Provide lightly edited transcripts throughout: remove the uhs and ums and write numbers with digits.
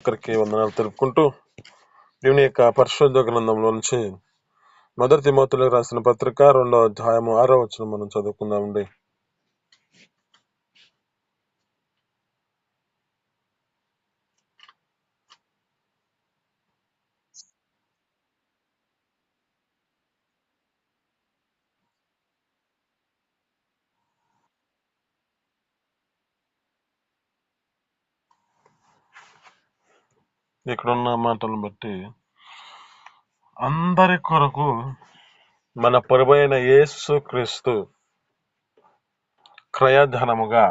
ఒక్కరికి వందనాలు తెలుపుకుంటూ దేవుని యొక్క పరిశుద్ధ గ్రంథంలో నుంచి మొదటి తిమోతిలోకి రాసిన పత్రిక 2వ అధ్యాయము 6వ వచనం మనం చదువుకుందామండి. ఇక్కడున్న మాటలను బట్టి అందరి కొరకు మన ప్రభువైన యేసు క్రీస్తు క్రయధనముగా,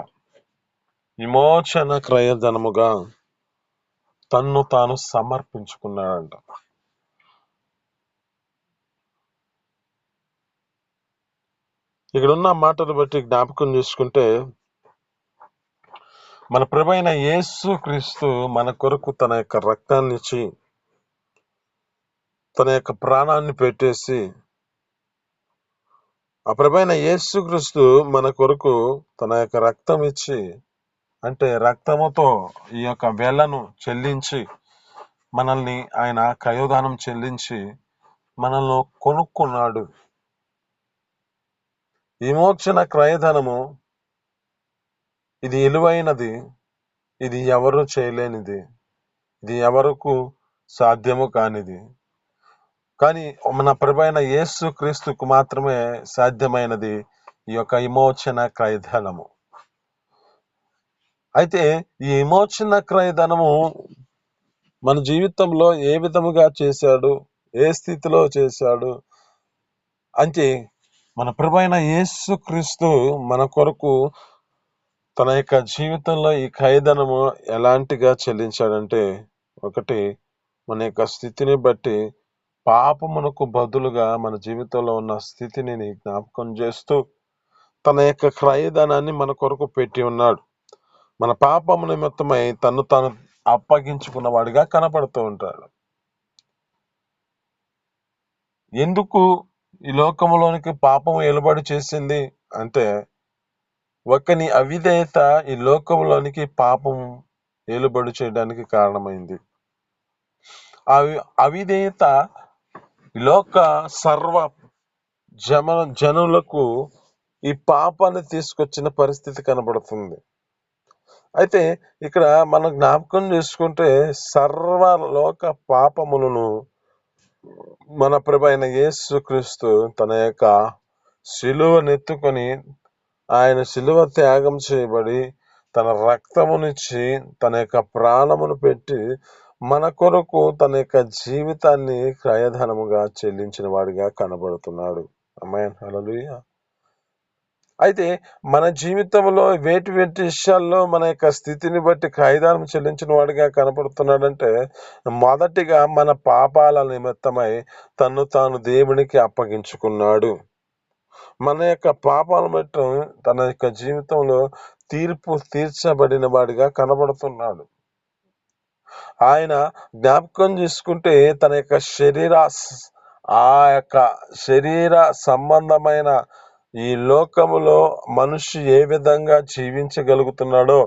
విమోచన క్రయధనముగా తన్ను తాను సమర్పించుకున్నాడంట. ఇక్కడున్న మాటలు బట్టి జ్ఞాపకం చేసుకుంటే మన ప్రభువైన యేసు క్రీస్తు మన కొరకు తన యొక్క రక్తాన్ని ఇచ్చి, తన యొక్క ప్రాణాన్ని పెట్టేసి, ఆ ప్రభువైన యేసు క్రీస్తు మన కొరకు తన యొక్క రక్తం ఇచ్చి, అంటే రక్తముతో ఈ యొక్క వేలను చెల్లించి, మనల్ని ఆయన క్రయోదానం చెల్లించి మనల్ని కొనుక్కున్నాడు. విమోచన క్రయధనము ఇది విలువైనది, ఇది ఎవరు చేయలేనిది, ఇది ఎవరకు సాధ్యము కానిది. కానీ మన ప్రభువైన యేసు క్రీస్తుకు మాత్రమే సాధ్యమైనది ఈ యొక్క విమోచన క్రయధనము. అయితే ఈ విమోచన క్రయధనము మన జీవితంలో ఏ విధముగా చేశాడు, ఏ స్థితిలో చేశాడు అంటే మన ప్రభువైన యేసు క్రీస్తు మన కొరకు తన యొక్క జీవితంలో ఈ క్రయధనము ఎలాంటిగా చెల్లించాడంటే, ఒకటి మన యొక్క స్థితిని బట్టి పాపమునకు బదులుగా మన జీవితంలో ఉన్న స్థితిని జ్ఞాపకం చేస్తూ తన యొక్క క్రయధనాన్ని మన కొరకు పెట్టి ఉన్నాడు. మన పాపము నిమిత్తమై తను తాను అప్పగించుకున్న వాడిగా కనపడుతూ ఉంటాడు. ఎందుకు ఈ లోకములోనికి పాపము ఎలుబడి చేసింది అంటే, ఒకని అవిధేయత ఈ లోకంలోనికి పాపం ఏలుబడి చేయడానికి కారణమైంది. అవిధేయత లోక సర్వ జనులకు ఈ పాపాన్ని తీసుకొచ్చిన పరిస్థితి కనబడుతుంది. అయితే ఇక్కడ మనం జ్ఞాపకం చేసుకుంటే సర్వలోక పాపములను మన ప్రభువైన యేసు క్రీస్తు తన యొక్క శిలువనెత్తుకొని, ఆయన శిలువ త్యాగం చేయబడి తన రక్తమునిచ్చి తన యొక్క ప్రాణమును పెట్టి మన కొరకు తన యొక్క జీవితాన్ని క్రయధనముగా చెల్లించిన వాడిగా కనబడుతున్నాడు. ఆమేన్, హల్లెలూయా. అయితే మన జీవితంలో వేటి విషయాల్లో మన యొక్క స్థితిని బట్టి క్రయధనం చెల్లించిన వాడిగా కనపడుతున్నాడంటే, మొదటిగా మన పాపాల నిమిత్తమై తన్ను తాను దేవునికి అప్పగించుకున్నాడు. మన యొక్క పాపాల బట్టి తన యొక్క జీవితంలో తీర్పు తీర్చబడిన వాడిగా కనబడుతున్నాడు. ఆయన జ్ఞాపకం చేసుకుంటే తన యొక్క శరీర సంబంధమైన ఈ లోకములో మనిషి ఏ విధంగా జీవించగలుగుతున్నాడో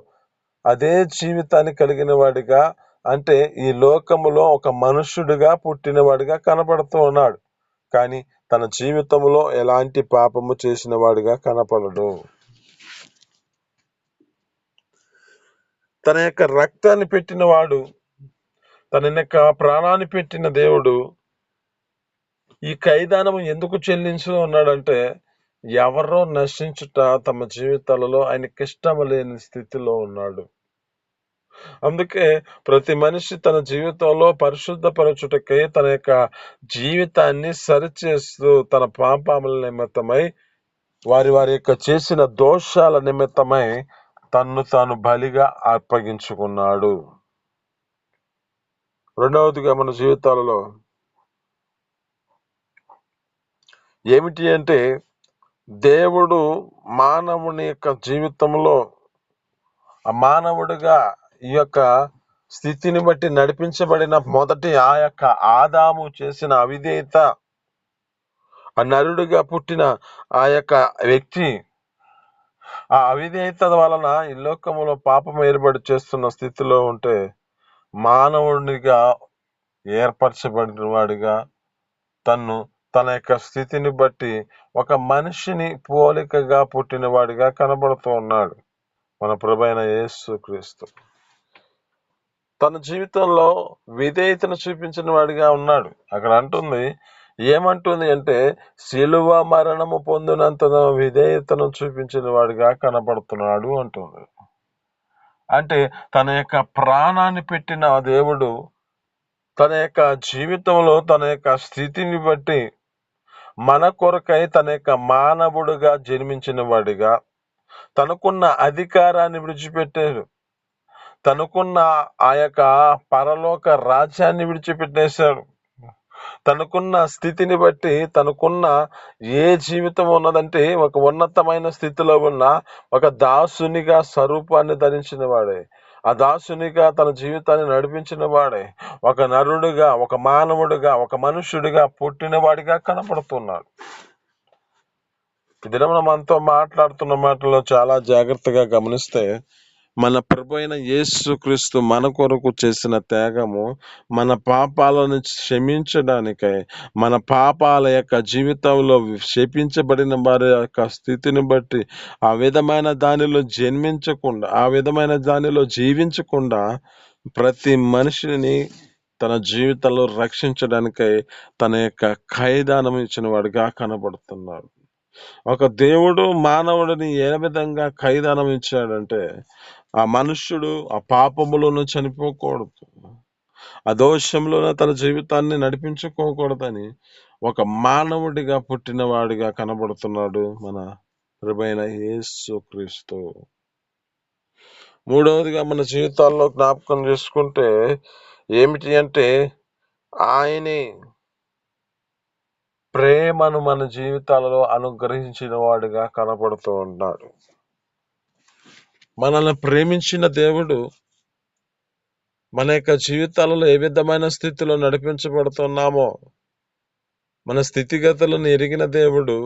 అదే జీవితాన్ని కలిగిన వాడిగా, అంటే ఈ లోకములో ఒక మనుష్యుడిగా పుట్టినవాడిగా కనపడుతూ ఉన్నాడు. కానీ తన జీవితంలో ఎలాంటి పాపము చేసిన వాడిగా కనపడడు. తన యొక్క రక్తాన్ని పెట్టిన వాడు, తన యొక్క ప్రాణాన్ని పెట్టిన దేవుడు ఈ క్రయధనము ఎందుకు చెల్లించు ఉన్నాడంటే, ఎవరో నశించుట తమ జీవితాలలో ఆయనకి ఇష్టం లేని స్థితిలో ఉన్నాడు. అందుకే ప్రతి మనిషి తన జీవితంలో పరిశుద్ధపరచుటకై తన యొక్క జీవితాన్ని సరిచేస్తూ తన పాపముల నిమిత్తమై వారి యొక్క చేసిన దోషాల నిమిత్తమై తన్ను తాను బలిగా అర్పగించుకున్నాడు. రెండవదిగా మన జీవితాలలో ఏమిటి అంటే, దేవుడు మానవుని యొక్క జీవితంలో ఆ మానవుడిగా ఈ యొక్క స్థితిని బట్టి నడిపించబడిన మొదటి ఆ యొక్క ఆదాము చేసిన అవిధేయత, ఆ నరుడిగా పుట్టిన ఆ యొక్క వ్యక్తి ఆ అవిధేయత వలన ఈ లోకములో పాపం ఏర్పడి చేస్తున్న స్థితిలో ఉంటే, మానవుడిగా ఏర్పరచబడిన వాడిగా తన యొక్క స్థితిని బట్టి ఒక మనిషిని పోలికగా పుట్టినవాడిగా కనబడుతూ ఉన్నాడు మన ప్రభువైన యేసుక్రీస్తు. తన జీవితంలో విధేయతను చూపించిన వాడిగా ఉన్నాడు. అక్కడ ఏమంటుంది అంటే శిలువ మరణము పొందినంత విధేయతను చూపించిన వాడిగా కనబడుతున్నాడు అంటుంది. అంటే తన యొక్క ప్రాణాన్ని పెట్టిన దేవుడు తన యొక్క జీవితంలో తన యొక్క స్థితిని బట్టి మన కొరకై తన యొక్క మానవుడుగా జన్మించిన వాడిగా తనకున్న అధికారాన్ని విడిచిపెట్టాడు. తనకున్న ఆ యొక్క పరలోక రాజ్యాన్ని విడిచిపెట్టేశాడు. తనకున్న స్థితిని బట్టి తనకున్న ఏ జీవితం ఉన్నదంటే ఒక ఉన్నతమైన స్థితిలో ఉన్న ఒక దాసునిగా స్వరూపాన్ని ధరించిన వాడే, ఆ దాసునిగా తన జీవితాన్ని నడిపించిన వాడే, ఒక నరుడుగా, ఒక మానవుడిగా, ఒక మనుష్యుడిగా పుట్టినవాడిగా కనపడుతున్నాడు. ఈ దినం మనతో మాట్లాడుతున్న మాటల్లో చాలా జాగ్రత్తగా గమనిస్తే మన ప్రభు అయిన యేసుక్రీస్తు మన కొరకు చేసిన త్యాగము మన పాపాలను క్షమించడానికై, మన పాపాల యొక్క జీవితంలో శపించబడిన వారి యొక్క స్థితిని బట్టి ఆ విధమైన దానిలో జన్మించకుండా, ఆ విధమైన దానిలో జీవించకుండా ప్రతి మనిషిని తన జీవితంలో రక్షించడానికై తన యొక్క ఖైదానం ఇచ్చిన వాడిగా కనబడుతున్నాడు. ఒక దేవుడు మానవుడిని ఏ విధంగా ఖైదానం ఇచ్చాడంటే ఆ మనుష్యుడు ఆ పాపములను చనిపోకూడదు, ఆ దోషంలోనే తన జీవితాన్ని నడిపించుకోకూడదని ఒక మానవుడిగా పుట్టిన వాడిగా కనబడుతున్నాడు మన ప్రభువైన యేసుక్రీస్తు. మూడవదిగా మన జీవితాల్లో జ్ఞాపకం చేసుకుంటే ఏమిటి అంటే ఆయనే ప్రేమను మన జీవితాలలో అనుగ్రహించిన వాడిగా కనపడుతూ ఉన్నాడు. మనల్ని ప్రేమించిన దేవుడు మన యొక్క జీవితాలలో ఏ విధమైన స్థితిలో నడిపించబడుతున్నామో మన స్థితిగతులను ఎరిగిన దేవుడు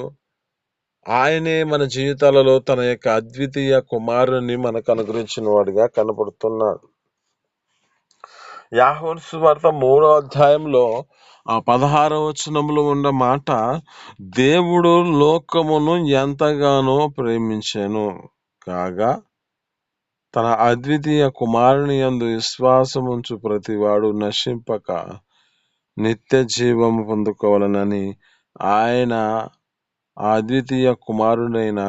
ఆయనే మన జీవితాలలో తన యొక్క అద్వితీయ కుమారుని మనకు అనుగ్రహించిన వాడిగా కనపడుతున్నాడు. యోహాను సువార్త 3వ అధ్యాయంలో 16వ వచనంలో ఉన్న మాట, దేవుడు లోకమును ఎంతగానో ప్రేమించెను కాగా తన అద్వితీయ కుమారుని యందు విశ్వాసముంచు ప్రతివాడు నశింపక నిత్య జీవము పొందుకోవాలనని ఆయన అద్వితీయ కుమారుడైన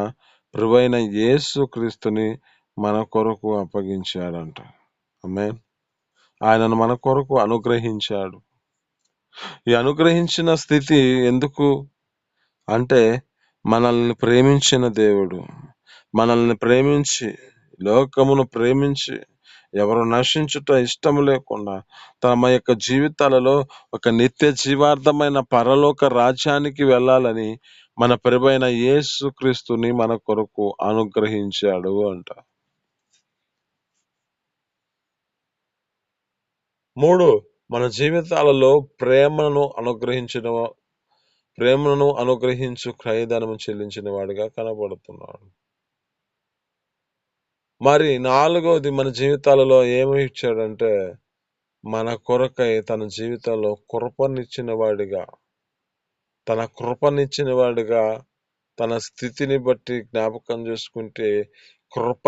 ప్రభువైన యేసుక్రీస్తుని మన కొరకు అప్పగించాడంట. ఆమేన్. ఆయనను మన కొరకు అనుగ్రహించాడు. ఈ అనుగ్రహించిన స్థితి ఎందుకు అంటే మనల్ని ప్రేమించిన దేవుడు, మనల్ని ప్రేమించి లోకమును ప్రేమించి ఎవరు నశించుట ఇష్టం లేకుండా తమ యొక్క జీవితాలలో ఒక నిత్య జీవార్థమైన పరలోక రాజ్యానికి వెళ్ళాలని మన ప్రభువైన యేసుక్రీస్తుని మన కొరకు అనుగ్రహించాడు అంట. 3, మన జీవితాలలో ప్రేమను అనుగ్రహించు క్రయధనము చెల్లించిన వాడిగా కనబడుతున్నాడు. మరి 4వది మన జీవితాలలో ఏమి ఇచ్చాడంటే మన కొరకై తన జీవితంలో కృపనిచ్చిన వాడిగా తన స్థితిని బట్టి జ్ఞాపకం చేసుకుంటే కృప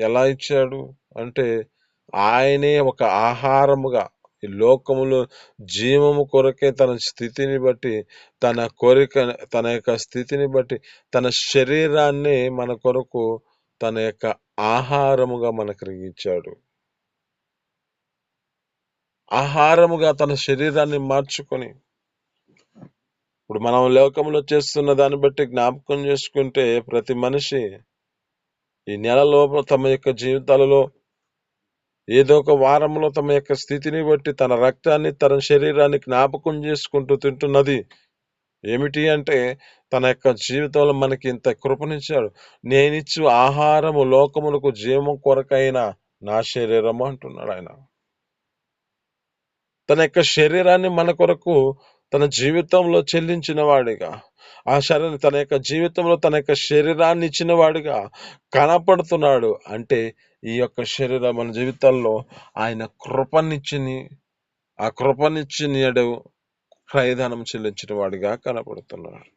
ఎలా ఇచ్చాడు అంటే ఆయనే ఒక ఆహారముగా ఈ లోకములో జీవము కొరకే తన స్థితిని బట్టి తన యొక్క స్థితిని బట్టి తన శరీరాన్ని మన కొరకు తన యొక్క ఆహారముగా మనకు ఇచ్చాడు. ఆహారముగా తన శరీరాన్ని మార్చుకొని ఇప్పుడు మనం లోకంలో చేస్తున్న దాన్ని బట్టి జ్ఞాపకం చేసుకుంటే ప్రతి మనిషి ఈ నెలలోపు తమ యొక్క జీవితాలలో ఏదో ఒక వారంలో తమ యొక్క స్థితిని బట్టి తన రక్తాన్ని తన శరీరాన్ని జ్ఞాపకం చేసుకుంటూ తింటున్నది ఏమిటి అంటే తన యొక్క జీవితంలో మనకి ఇంత కృపనిచ్చాడు. నేనిచ్చు ఆహారము లోకములకు జీవము కొరకైన నా శరీరము అంటున్నాడు ఆయన. తన యొక్క శరీరాన్ని మన కొరకు తన జీవితంలో చెల్లించిన వాడిగా, తన యొక్క జీవితంలో తన యొక్క శరీరాన్ని ఇచ్చిన వాడిగా కనపడుతున్నాడు అంటే, ఈ యొక్క శరీరం మన జీవితాల్లో ఆయన ఆ కృపనిచ్చినడు క్రయధనం చెల్లించిన వాడిగా కనపడుతున్నాడు.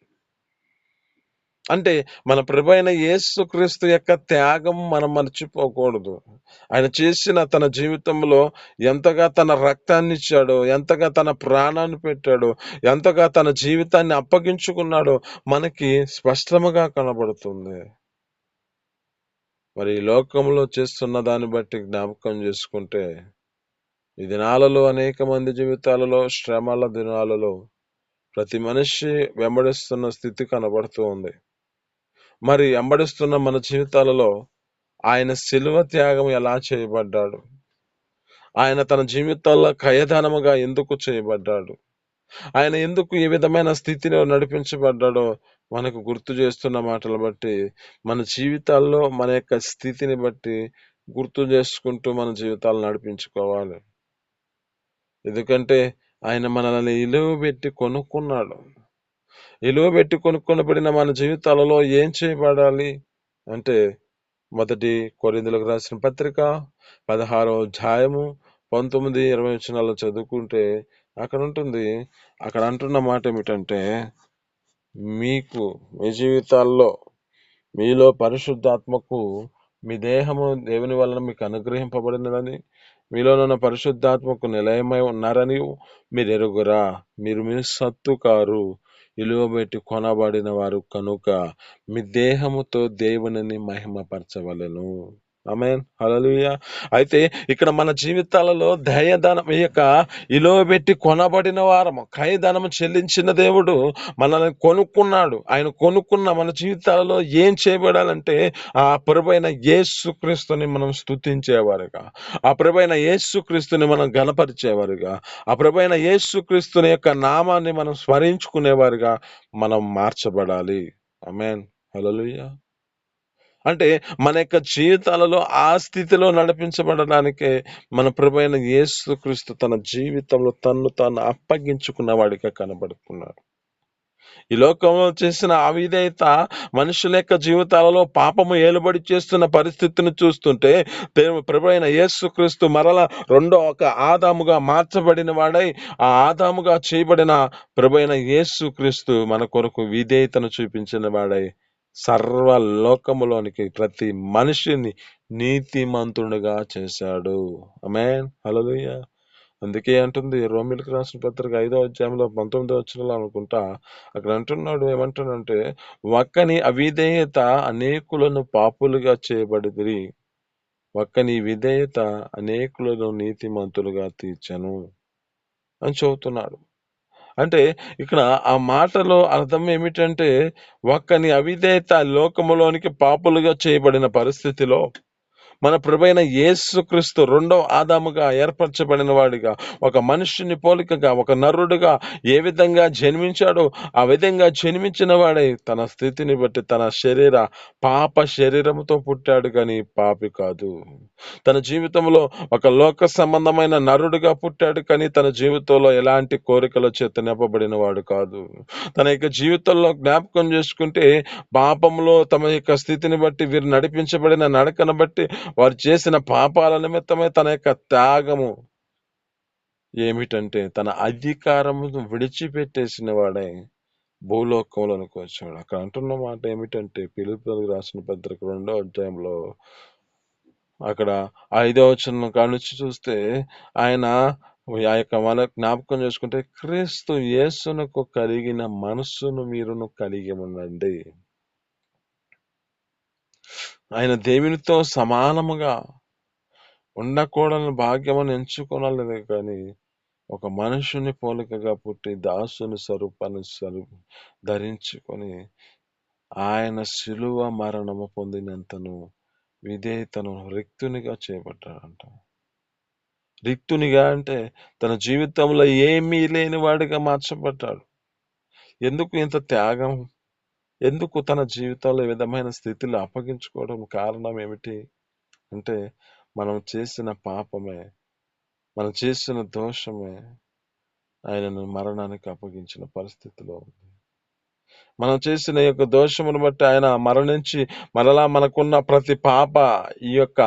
అంటే మన ప్రభు అయిన యేసుక్రీస్తు యొక్క త్యాగం మనం మర్చిపోకూడదు. ఆయన చేసిన తన జీవితంలో ఎంతగా తన రక్తాన్ని ఇచ్చాడో, ఎంతగా తన ప్రాణాన్ని పెట్టాడో, ఎంతగా తన జీవితాన్ని అప్పగించుకున్నాడో మనకి స్పష్టముగా కనబడుతుంది. మరి ఈ లోకంలో చేస్తున్న దాన్ని బట్టి జ్ఞాపకం చేసుకుంటే, ఈ దినాలలో అనేక మంది జీవితాలలో, శ్రమల దినాలలో ప్రతి మనిషి వెంబడిస్తున్న స్థితి కనబడుతూ ఉంది. మరి వెంబడిస్తున్న మన జీవితాలలో ఆయన శిలువ త్యాగం ఎలా చేయబడ్డాడు, ఆయన తన జీవితాల్లో క్రయధనముగా ఎందుకు చేయబడ్డాడు, ఆయన ఎందుకు ఈ విధమైన స్థితిలో నడిపించబడ్డాడో మనకు గుర్తు చేస్తున్న మాటలు బట్టి, మన జీవితాల్లో మన యొక్క స్థితిని బట్టి గుర్తు చేసుకుంటూ మన జీవితాలు నడిపించుకోవాలి. ఎందుకంటే ఆయన మనల్ని ఇలువ పెట్టి కొనుక్కున్నాడు. ఇలువ పెట్టి కొనుక్కొనబడిన మన జీవితాలలో ఏం చేయబడాలి అంటే, మొదటి కొరింథీయులకు రాసిన పత్రిక 16వ అధ్యాయము 19-20 వచనాలు చదువుకుంటే అక్కడ ఉంటుంది. అక్కడ అంటున్న మాట ఏమిటంటే, మీ జీవితాల్లో మీలో పరిశుద్ధాత్మకు మీ దేహము దేవుని వలన మీకు అనుగ్రహింపబడినదని, మీలోనున్న పరిశుద్ధాత్మకు నిలయమై ఉన్నారని మీరు ఎరుగురా. మీరు సత్తు కారు, ఇలువ పెట్టి కొనబడిన వారు కనుక మీ దేహముతో దేవునిని మహిమపరచవలెను. ఆమేన్, హల్లెలూయా. అయితే ఇక్కడ మన జీవితాలలో దయధనం, ఈ యొక్క ఇలువ పెట్టి కొనబడిన వారము, క్రయధనము చెల్లించిన దేవుడు మనల్ని కొనుక్కున్నాడు. ఆయన కొనుక్కున్న మన జీవితాలలో ఏం చేయబడాలంటే, ఆ ప్రభువైన యేసుక్రీస్తుని మనం స్తుతించేవారుగా, ఆ ప్రభువైన యేసుక్రీస్తుని మనం గణపరిచేవారుగా, ఆ ప్రభువైన యేసుక్రీస్తుని యొక్క నామాన్ని మనం స్మరించుకునేవారుగా మనం మార్చబడాలి. ఆమేన్, హల్లెలూయా. అంటే మన యొక్క జీవితాలలో ఆ స్థితిలో నడిపించబడడానికే మన ప్రభువైన యేసుక్రీస్తు తన జీవితంలో తన్ను తాను అప్పగించుకున్న వాడిగా కనబడుతున్నాడు. ఈ లోకంలో చేసిన అవిధేయత మనుషుల యొక్క జీవితాలలో పాపము ఏలుబడి చేస్తున్న పరిస్థితిని చూస్తుంటే, ప్రభువైన యేసుక్రీస్తు మరల రెండో ఒక ఆదాముగా మార్చబడిన వాడై, ఆ ఆదాముగా చేయబడిన ప్రభువైన యేసుక్రీస్తు మన కొరకు విధేయతను చూపించిన వాడై సర్వలోకములోనికి ప్రతి మనిషిని నీతిమంతునిగా చేశాడు. ఆమేన్, హల్లెలూయా. అందుకే అంటుంది రోమీయులకు రాసిన పత్రిక 5వ అధ్యాయంలో 19వ వచనంలో అనుకుంటా, అక్కడ అంటున్నాడు, ఏమంటున్నాడంటే, ఒక్కని అవిధేయత అనేకులను పాపులుగా చేయబడిదిరి, ఒక్కని విధేయత అనేకులను నీతిమంతులుగా తీర్చెను అని చెబుతున్నాడు. అంటే ఇక్కడ ఆ మాటలో అర్థం ఏమిటంటే, ఒక్కని అవిధేయత లోకములోనికి పాపులుగా చేయబడిన పరిస్థితిలో మన ప్రభువైన యేసుక్రీస్తు రెండవ ఆదాముగా ఏర్పరచబడిన వాడిగా, ఒక మనుష్యుని పోలికగా, ఒక నరుడుగా ఏ విధంగా జన్మించాడో ఆ విధంగా జన్మించిన వాడై తన స్థితిని బట్టి తన పాప శరీరముతో పుట్టాడు కానీ పాపి కాదు. తన జీవితంలో ఒక లోక సంబంధమైన నరుడుగా పుట్టాడు కానీ తన జీవితంలో ఎలాంటి కోరికల చేత నింపబడిన వాడు కాదు. తన యొక్క జీవితంలో జ్ఞాపకం చేసుకుంటే, పాపంలో తమ యొక్క స్థితిని బట్టి వీరు నడిపించబడిన నడకను బట్టి వారు చేసిన పాపాల నిమిత్తమే తన యొక్క త్యాగము ఏమిటంటే, తన అధికారమును విడిచిపెట్టేసిన వాడై భూలోకంలోనికి వచ్చాడు. అక్కడ అంటున్న మాట ఏమిటంటే, ఫిలిప్పీయులకు రాసిన పత్రిక 2వ అధ్యాయంలో అక్కడ 5వ వచనం కానుంచి చూస్తే, ఆయన ఆ యొక్క మన జ్ఞాపకం చేసుకుంటే, క్రీస్తు యేసునకు కలిగిన మనస్సును మీరును కలిగి ఉండండి. ఆయన దేవునితో సమానముగా ఉండకూడని భాగ్యమని ఎంచుకోనలేదు కానీ, ఒక మనుషుని పోలికగా పుట్టి దాసుని స్వరూపాన్ని ధరించుకొని ఆయన శిలువ మరణము పొందినంతను విధేయతను రిక్తునిగా చేయబడ్డాడంట. రిక్తునిగా అంటే తన జీవితంలో ఏమీ లేని వాడిగా మార్చబడ్డాడు. ఎందుకు ఇంత త్యాగం? ఎందుకు తన జీవితంలో ఈ విధమైన స్థితిలో అప్పగించుకోవడం కారణం ఏమిటి అంటే, మనం చేసిన పాపమే, మనం చేసిన దోషమే, ఆయనను మరణానికి అప్పగించిన పరిస్థితిలో ఉంది. మనం చేసిన ఈ యొక్క దోషమును బట్టి ఆయన మరణించి మరలా మనకున్న ప్రతి పాప ఈ యొక్క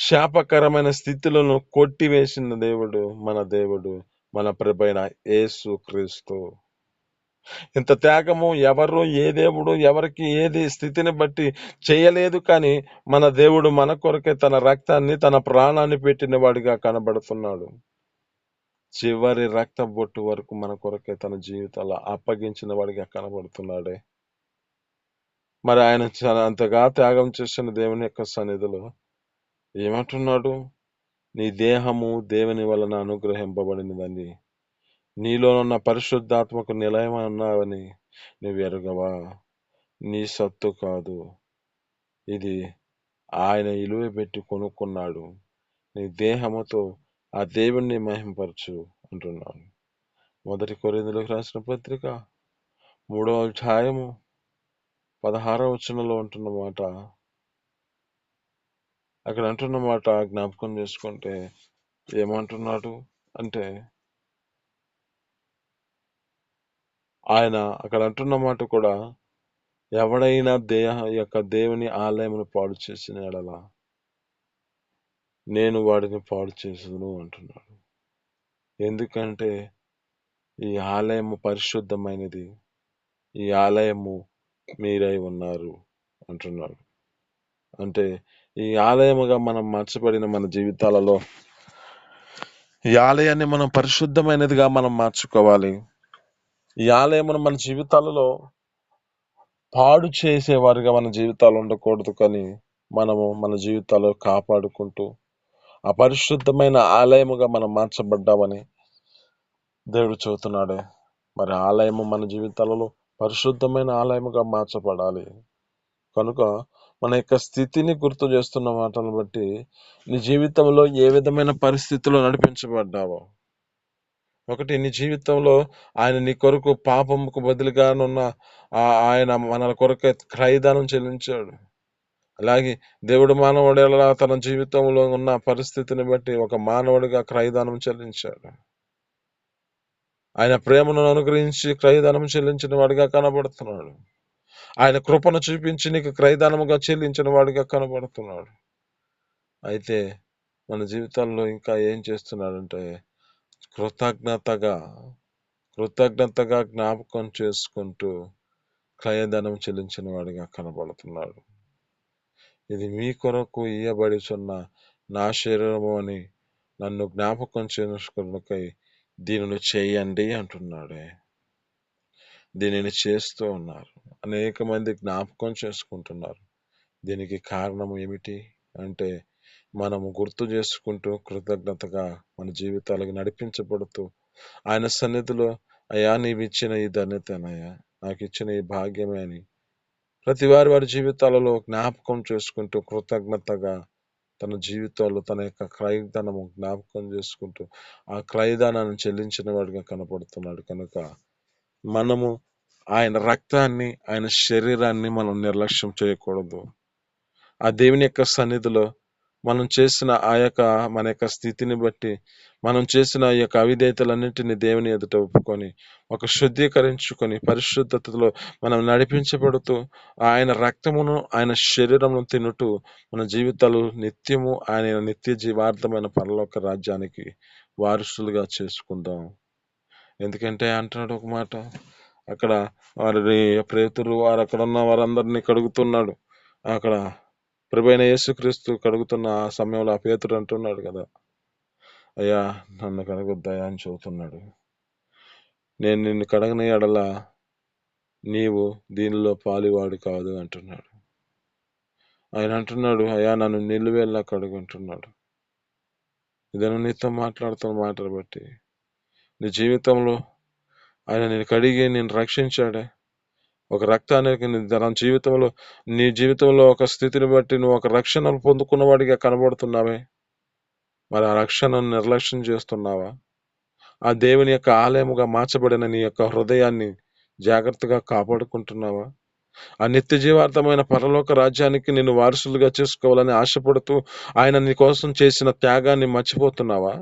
శాపకరమైన స్థితులను కొట్టివేసిన దేవుడు మన ప్రభైన యేసు క్రీస్తు. ఇంత త్యాగము ఎవరు ఏ దేవుడు ఎవరికి ఏది స్థితిని బట్టి చేయలేదు. కానీ మన దేవుడు మన కొరకే తన రక్తాన్ని తన ప్రాణాన్ని పెట్టిన వాడిగా కనబడుతున్నాడు. చివరి రక్త బొట్టు వరకు మన కొరకే తన జీవితాల్లో అప్పగించిన వాడిగా కనబడుతున్నాడే. మరి ఆయన అంతగా త్యాగం చేసిన దేవుని యొక్క సన్నిధిలో ఏమంటున్నాడు? నీ దేహము దేవుని వలన అనుగ్రహింపబడినదని, నీలో ఉన్న పరిశుద్ధాత్మకు నిలయమై ఉన్నావని నువ్వు ఎరుగవా? నీ సత్తు కాదు, ఇది ఆయన ఇలువ పెట్టి కొనుక్కున్నాడు. నీ దేహముతో ఆ దేవుణ్ణి మహింపరచు అంటున్నాడు. 1 కొరింథీయులకు రాసిన పత్రిక 3వ అధ్యాయము 16వ వచనంలో ఉంటున్న మాట, అక్కడ అంటున్న మాట జ్ఞాపకం చేసుకుంటే ఏమంటున్నాడు అంటే, ఆయన అక్కడ అంటున్న మాట కూడా, ఎవడైనా దేవుని ఆలయమును పాడు చేసిన ఎడల నేను వాడిని పాడు చేసును అంటున్నాడు. ఎందుకంటే ఈ ఆలయము పరిశుద్ధమైనది, ఈ ఆలయము మీరై ఉన్నారు అంటున్నాడు. అంటే ఈ ఆలయముగా మనం మార్చబడిన మన జీవితాలలో ఈ ఆలయాన్ని మనం పరిశుద్ధమైనదిగా మనం మార్చుకోవాలి. ఈ ఆలయమును మన జీవితాలలో పాడు చేసేవారిగా మన జీవితాలు ఉండకూడదు. కానీ మనము మన జీవితాలు కాపాడుకుంటూ అపరిశుద్ధమైన ఆలయముగా మనం మార్చబడ్డామని దేవుడు చెబుతున్నాడే. మరి ఆలయము మన జీవితాలలో పరిశుద్ధమైన ఆలయముగా మార్చబడాలి. కనుక మన యొక్క స్థితిని గుర్తు చేస్తున్న మాటలను బట్టి నీ జీవితంలో ఏ విధమైన పరిస్థితుల్లో నడిపించబడ్డావో, ఒకటి నీ జీవితంలో ఆయన నీ కొరకు పాపముకు బదులుగానున్న ఆయన మన కొరకు క్రయదానం చెల్లించాడు. అలాగే దేవుడు మానవుడు తన జీవితంలో ఉన్న పరిస్థితిని బట్టి ఒక మానవుడిగా క్రయదానం చెల్లించాడు. ఆయన ప్రేమను అనుగ్రహించి క్రయదానం చెల్లించిన వాడిగా కనబడుతున్నాడు. ఆయన కృపను చూపించి నీకు క్రయదానముగా చెల్లించిన వాడిగా కనబడుతున్నాడు. అయితే మన జీవితాల్లో ఇంకా ఏం చేస్తున్నాడంటే కృతజ్ఞతగా జ్ఞాపకం చేసుకుంటూ క్రయధనం చెల్లించిన వాడిగా కనబడుతున్నాడు. ఇది మీ కొరకు ఇయ్యబడుచున్న నా శరీరము అని నన్ను జ్ఞాపకం చేసుకున్నకై దీనిని చేయండి అంటున్నాడే. దీనిని చేస్తూ ఉన్నారు. అనేక మంది జ్ఞాపకం చేసుకుంటున్నారు. దీనికి కారణం ఏమిటి అంటే, మనము గుర్తు చేసుకుంటూ కృతజ్ఞతగా మన జీవితాలకు నడిపించబడుతూ ఆయన సన్నిధిలో, అయ్యా నీవు ఇచ్చిన ఈ ధన్యతనయ్యా, నాకు ఇచ్చిన ఈ భాగ్యమే అని ప్రతి వారి జీవితాలలో జ్ఞాపకం చేసుకుంటూ కృతజ్ఞతగా తన జీవితాల్లో తన యొక్క క్రయధనము జ్ఞాపకం చేసుకుంటూ ఆ క్రయదానాన్ని చెల్లించిన వాడిగా కనపడుతున్నాడు. కనుక మనము ఆయన రక్తాన్ని, ఆయన శరీరాన్ని మనం నిర్లక్ష్యం చేయకూడదు. ఆ దేవుని యొక్క సన్నిధిలో మనం చేసిన ఆ యొక్క మన యొక్క స్థితిని బట్టి మనం చేసిన ఈ యొక్క అవిధేయతలన్నింటినీ దేవుని ఎదుట ఒప్పుకొని ఒక శుద్ధీకరించుకొని పరిశుద్ధతలో మనం నడిపించబడుతూ ఆయన రక్తమును ఆయన శరీరమును తినుటూ మన జీవితాలు నిత్యము ఆయన నిత్య జీవార్థమైన పరలోక రాజ్యానికి వారసులుగా చేసుకుందాం. ఎందుకంటే అంటున్నాడు ఒక మాట, అక్కడ వారి ప్రేతులు వారు అక్కడ ఉన్న వారందరినీ కడుగుతున్నాడు. అక్కడ ప్రభువైన యేసుక్రీస్తు కడుగుతున్న ఆ సమయంలో ఆ పేతురు అంటున్నాడు కదా, అయ్యా నన్ను కడగొద్దయా అని చెబుతున్నాడు. నేను నిన్ను కడగని ఎడల నీవు దీనిలో పాలివాడు కాదు అంటున్నాడు. ఆయన అంటున్నాడు, అయ్యా నన్ను నిలువెల్లా కడుగు అంటున్నాడు. ఇదను నీతో మాట్లాడుతున్న మాటలు బట్టి నీ జీవితంలో ఆయన నేను కడిగి నేను రక్షించాడే. ఒక రక్తానికి నీ జీవితంలో ఒక స్థితిని బట్టి నువ్వు ఒక రక్షణ పొందుకున్న వాడిగా కనబడుతున్నావే. మరి ఆ రక్షణను నిర్లక్ష్యం చేస్తున్నావా? ఆ దేవుని యొక్క ఆలయముగా మార్చబడిన నీ యొక్క హృదయాన్ని జాగ్రత్తగా కాపాడుకుంటున్నావా? ఆ నిత్య జీవార్థమైన పరలోక రాజ్యానికి నిన్ను వారసులుగా చేసుకోవాలని ఆశపడుతూ ఆయన నీ కోసం చేసిన త్యాగాన్ని మర్చిపోతున్నావా?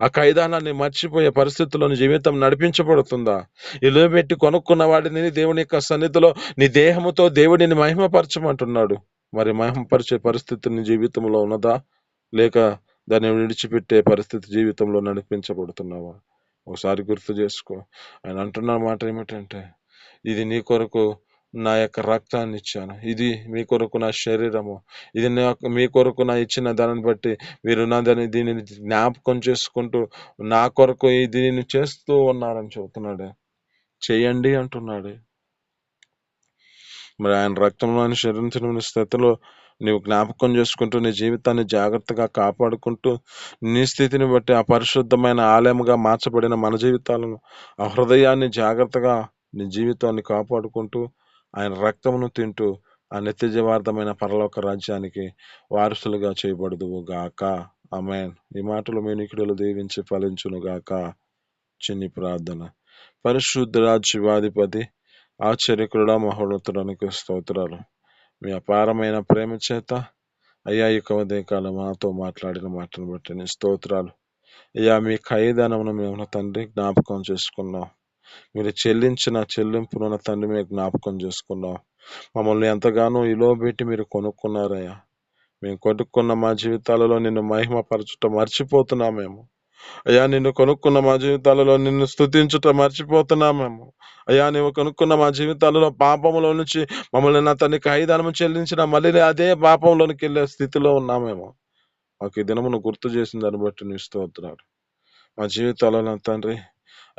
ఆ ఖైదానాన్ని మర్చిపోయే పరిస్థితుల్లో నీ జీవితం నడిపించబడుతుందా? ఇల్లు పెట్టి కొనుక్కున్న వాడిని దేవుని యొక్క సన్నిధిలో నీ దేహముతో దేవుడిని మహిమపరచమంటున్నాడు. మరి మహిమపరిచే పరిస్థితి నీ జీవితంలో ఉన్నదా? లేక దాన్ని విడిచిపెట్టే పరిస్థితి జీవితంలో నడిపించబడుతున్నావా? ఒకసారి గుర్తు చేసుకో. ఆయన అంటున్న మాట ఏమిటంటే, ఇది నీ కొరకు నా యొక్క రక్తాన్ని ఇచ్చాను, ఇది మీ కొరకు నా శరీరము, ఇది మీ కొరకు నా ఇచ్చిన దానిని బట్టి మీరు దీనిని జ్ఞాపకం చేసుకుంటూ నా కొరకు దీనిని చేస్తూ ఉన్నారని చెబుతున్నాడు. చేయండి అంటున్నాడు. మరి ఆయన రక్తంలోని శరించిన స్థితిలో నీవు జ్ఞాపకం చేసుకుంటూ నీ జీవితాన్ని జాగ్రత్తగా కాపాడుకుంటూ నీ స్థితిని బట్టి ఆ పరిశుద్ధమైన ఆలయముగా మార్చబడిన మన జీవితాలను, ఆ హృదయాన్ని జాగ్రత్తగా నీ జీవితాన్ని కాపాడుకుంటూ ఆయన రక్తమును తింటూ ఆ నిత్య జీవార్థమైన పరలోక రాజ్యానికి వారసులుగా చేయబడుదువు గాక. ఆమేన్. ఈ మాటలు మీనికిడులు దీవించి ఫలించును గాక. చిన్ని ప్రార్థన. పరిశుద్ధ జీవాధిపతి, ఆశ్చర్యకుడా, మహోన్నతుడానికి స్తోత్రాలు. మీ అపారమైన ప్రేమ చేత అయ్యా ఈ ఉదయకాలం మాతో మాట్లాడిన మాటను బట్టి నీ స్తోత్రాలు. అయ్యా మీ ఖైదానమును మేము తండ్రి జ్ఞాపకం చేసుకున్నాం. మీరు చెల్లించిన చెల్లింపును తండ్రి మేము జ్ఞాపకం చేసుకున్నాం. మమ్మల్ని ఎంతగానో ఇలో పెట్టి మీరు కొనుక్కున్నారయ్యా. మేము కొనుక్కున్న మా జీవితాలలో నిన్ను మహిమపరచుట మర్చిపోతున్నాం మేము. అయ్యా నిన్ను కొనుక్కున్న మా జీవితాలలో నిన్ను స్తుతించుట మర్చిపోతున్నాం మేము. అయ్యా నువ్వు కొనుక్కున్న మా జీవితాలలో పాపంలో నుంచి మమ్మల్ని నా తండ్రి ఖైదానము చెల్లించిన మళ్ళీ అదే పాపంలోనికి వెళ్ళే స్థితిలో ఉన్నామేమో. మాకు ఈ దినమును గుర్తు చేసిన దాన్ని బట్టి నీ స్తోత్రాలు. మా జీవితాలలో నా తండ్రి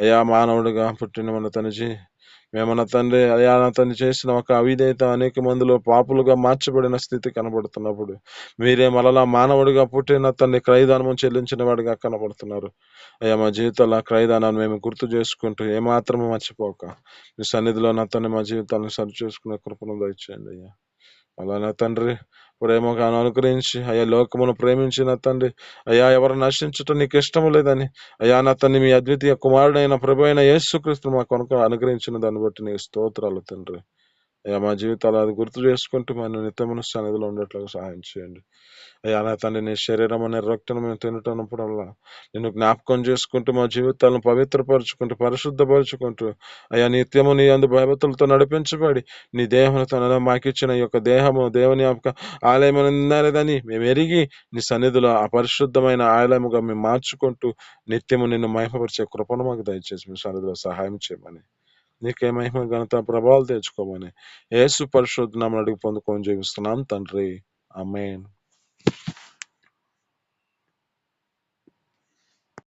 అయ్యా మానవుడిగా పుట్టిన మన తండ్రి మేమన్న తండ్రి అయ్యా నా తండ్రి చేసిన ఒక అవిధేయత అనేక మందిలో పాపులుగా మార్చబడిన స్థితి కనబడుతున్నప్పుడు మీరే మరలా మానవుడిగా పుట్టిన తండ్రి క్రయదానము చెల్లించిన వాడిగా కనబడుతున్నారు. అయ్యా మా జీవితాల్లో ఆ క్రయదానాన్ని మేము గుర్తు చేసుకుంటూ ఏమాత్రము మర్చిపోక మీ సన్నిధిలో నా తండ్రి మా జీవితాలను సరి చేసుకునే కృపను దయచేయండి అయ్యా. అలా నా తండ్రి ప్రేమగా అనుగ్రహించి అయ్యా లోకమును ప్రేమించిన తండ్రి అయ్యా ఎవరు నశించటం నీకు ఇష్టం లేదని అయ్యా నా తండ్రి మీ అద్వితీయ కుమారుడైన ప్రభు అయిన యేసుక్రీస్తు మా కొనుక అనుగ్రహించిన దాన్ని బట్టి నీకు స్తోత్రాలు తండ్రి. అయ్యా మా జీవితాలు అది గుర్తు చేసుకుంటూ మన నిత్యమును సన్నిధిలో ఉండేట్లుగా సహాయం చేయండి. అయ్యా నా తండ్రి నీ శరీరం అనే రక్తను మేము తింటున్నప్పుడల్లా నిన్ను జ్ఞాపకం చేసుకుంటూ మా జీవితాలను పవిత్రపరుచుకుంటూ పరిశుద్ధపరుచుకుంటూ అయ్యా నిత్యము నీ అందు భయభక్తులతో నడిపించబడి నీ దేహమును మాకిచ్చిన ఈ యొక్క దేహము దేవుని యొక్క ఆలయమని మేము ఎరిగి నీ సన్నిధిలో ఆ పరిశుద్ధమైన ఆలయముగా మేము మార్చుకుంటూ నిత్యము నిన్ను మహిమపరిచే కృపను మాకు దయచేసి మీ సన్నిధిలో సహాయం చేయమని నీకే మహిమ ఘనత ప్రభావాలు తెచ్చుకోమని యేసు పరిశుద్ధ నామమున అడిగి పొందుకొని జీవిస్తున్నాం తండ్రి. ఆమేన్.